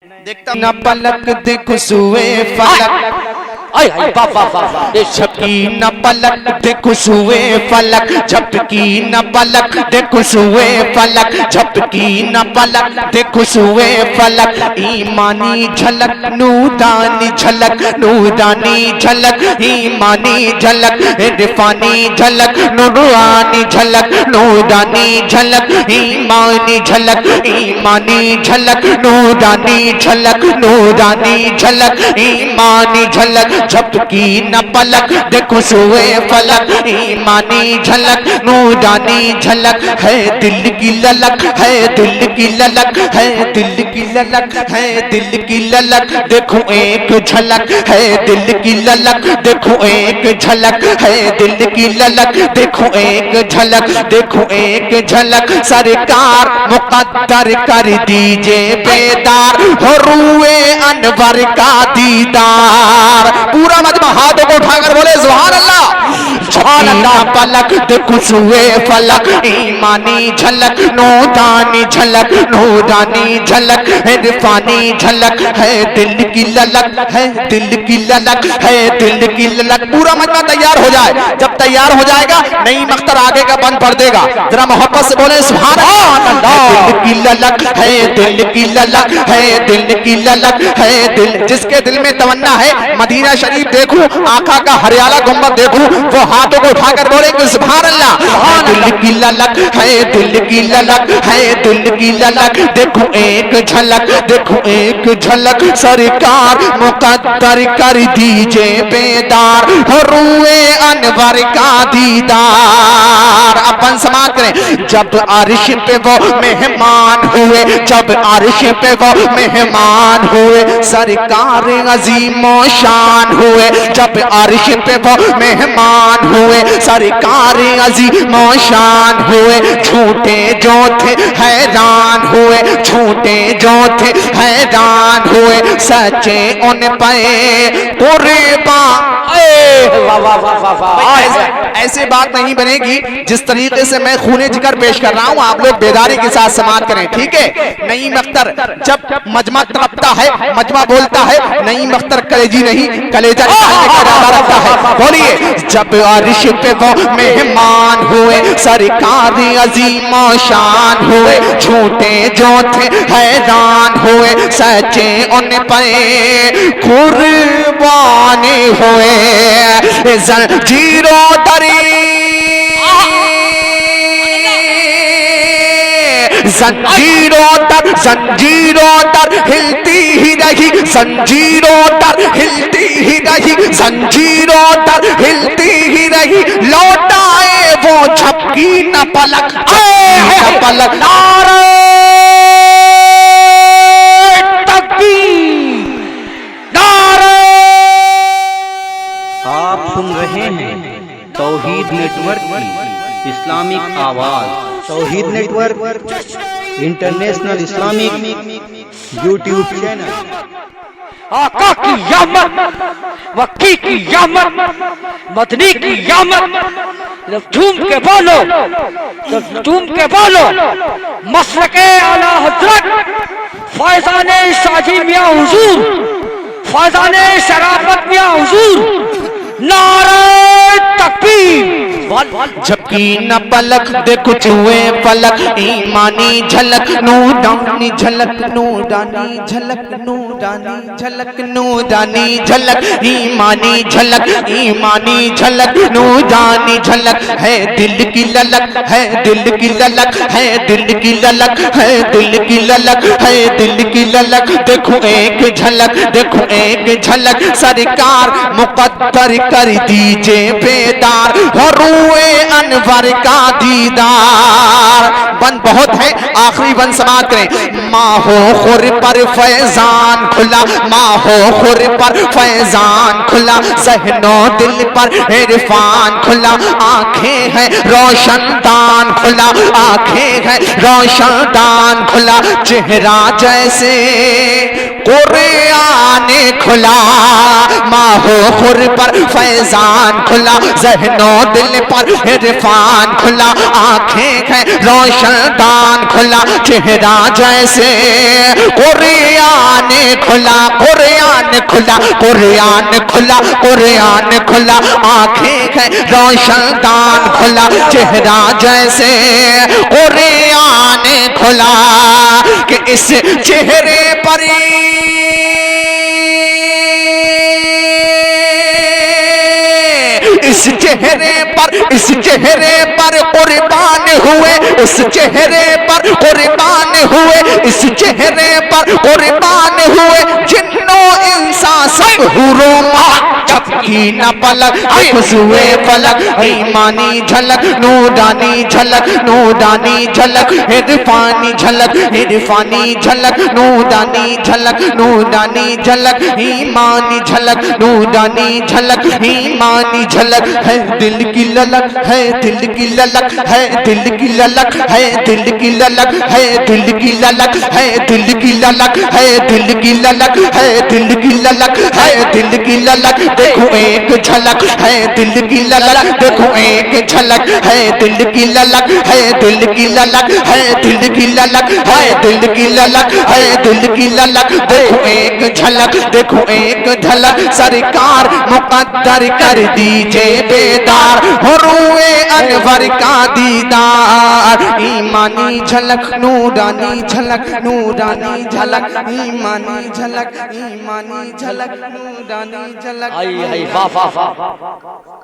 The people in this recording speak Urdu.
دیکھتا نہ پلک دیکھو سوئے فلک جھپکی نہ پلک دیکھو سوئے فلک جھپکی نہ پلک دیکھو سوئے فلک جھپکی نہ پلک دیکھو سوئے فلک ایمانی جھلک نورانی جھلک نورانی جھلک ایمانی جھلک عرفانی جھلک نورانی جھلک نورانی جھلک ایمانی جھلک ایمانی جھلک نورانی جھلک نورانی جھلک ایمانی جھلک جھپکی نہ پلک دیکھو سوئے فلک ایمانی جھلک نورانی جھلک ہے دل کی للک ہے دل کی للک ہے دل کی للک ہے دل کی للک دیکھو ایک جھلک ہے دل کی للک دیکھو ایک جھلک ہے دل کی للک دیکھو ایک جھلک دیکھو ایک جھلک سرکار مقدر کر دیجئے بیدار ہو روئے انور کا دیدار پورا مجمع ہاتھوں کو اٹھا کر بولے سبحان اللہ سبحان اللہ پلک دیکھو سوئے فلک ایمانی جھلک نورانی جھلک نورانی جھلک عرفانی جھلک ہے دل کی للک ہے دل کی للک ہے دل کی للک پورا مجمع تیار ہو جائے جب تیار ہو جائے گا نئی مختر آگے کا بند پڑھ دے گا ذرا محبت سے بولے سبحان اللہ دل کی للک ہے دل کی للک ہے دل کی للک ہے دل جس کے دل میں تمنا ہے مدینہ شریف دیکھوں آقا کا ہریالہ گنبد دیکھوں وہ ہاتھوں کو اٹھا کر بولے کہ سبحان اللہ دل کی للک ہے دل کی للک ہے دل کی للک دیکھو ایک جھلک دیکھو ایک جھلک سرکار مقدر کر دیجئے بیدار ہو روئے انور کا دیدار اپن سماعت کریں جب عرش پہ وہ مہمان ہوئے جب عرش پہ وہ مہمان ہوئے سرکار عظیم و شان ہوئے جب عرش پہ وہ مہمان ہوئے سرکار عظیم و شان ہوئے جھوٹے جو تھے حیران ہوئے جھوٹے جو تھے حیران ہوئے سچے ان پہ قربان ایسے بات نہیں بنے گی جس طریقے سے میں خون جگر پیش کر رہا ہوں آپ لوگ بیداری کے ساتھ سماعت کریں ٹھیک ہے نئی مختر جب مجمع تڑپتا ہے مجمع بولتا ہے نئی مختر کلیجی نہیں کلیجہ نکالنے کا ارادہ رکھتا ہے بولیے جب عرش پہ وہ مہمان ہوئے سرکار عظیم و شان ہوئے جھوٹے جو تھے حیران ہوئے سچے ان پہ قربان ہوئے زنجیروں زنجیروں تر ہلتی ہی رہی زنجیروں تر ہلتی ہی رہی زنجیروں تر ہلتی ہی رہی لوٹائے وہ جھپکی نہ پلک نہ پلک نعرہ تکبیر نعرہ آپ سن رہے ہیں توحید نیٹ ورک کی اسلامک آواز Tauheed network international Islamic YouTube channel آقا کی یامت وکی کی یامت مدنی کی یامت جھوم کے بولو جھوم کے بولو مسلک اعلی حضرت فیضان شاہی میاں حضور فیضان شرافت میاں حضور نعرہ تکبیر جھپکی نہ پلک دیکھو چوئے فلک ایمانی جھلک نورانی جھلک نورانی جھلک نورانی جھلک نورانی جھلک ایمانی جھلک ایمانی جھلک نورانی جھلک ہے دل کی للک ہے دل کی للک ہے دل کی للک ہے دل کی للک ہے دل کی للک دیکھو ایک جھلک دیکھو ایک جھلک سرکار مقدر کر دیجئے بیدار ہو روئے انور کا دیدار بند بہت ہے آخری بند سماعت کریں ماہو خور پر فیضان کھلا ماہو خور پر فیضان کھلا ذہن و دل پر عرفان کھلا آنکھیں ہیں روشن دان کھلا آنکھیں ہیں روشن دان کھلا چہرہ جیسے قرآن کھلا ماہو خور پر فیضان کھلا ذہن و دل پر عرفان کھلا آنکھیں ہیں روشن دان کھلا چہرہ جیسے قرآن کھلا قرآن کھلا قرآن کھلا قرآن کھلا آنکھیں ہیں روشن دان کھلا چہرہ جیسے قرآن کھلا کہ اس چہرے پر اس چہرے پر قربان ہوئے اس چہرے پر قربان ہوئے اس چہرے پر قربان ہوئے جنوں انسان سب حوروں ماں جھپکی نہ پلک خشوع فلک ایمانی جھلک نورانی جھلک نورانی جھلک عرفانی جھلک عرفانی جھلک نورانی جھلک نورانی جھلک ایمانی جھلک نورانی جھلک ایمانی جھلک ہے دل کی للک ہے دل کی للک ہے دل کی للک ہے دل کی للک ہے دل کی للک ہے دل کی للک ہے دل کی للک ہے دل کی للک ہے دل کی للک دیکھو ایک جھلک ہے دل کی للک دیکھو ایک جھلک ہے دل کی للک ہے دل کی للک ہے دل کی للک ہے دل کی للک ہے دل کی للک دیکھو ایک جھلک دیکھو ایک جھلک سرکار مقدر کر دیجئے بیدار حروئے انور کا دیدار ایمانی جھلک نورانی جھلک نورانی جھلک ایمانی جھلک ایمانی جھلک نورانی جھلک آئی واہ واہ واہ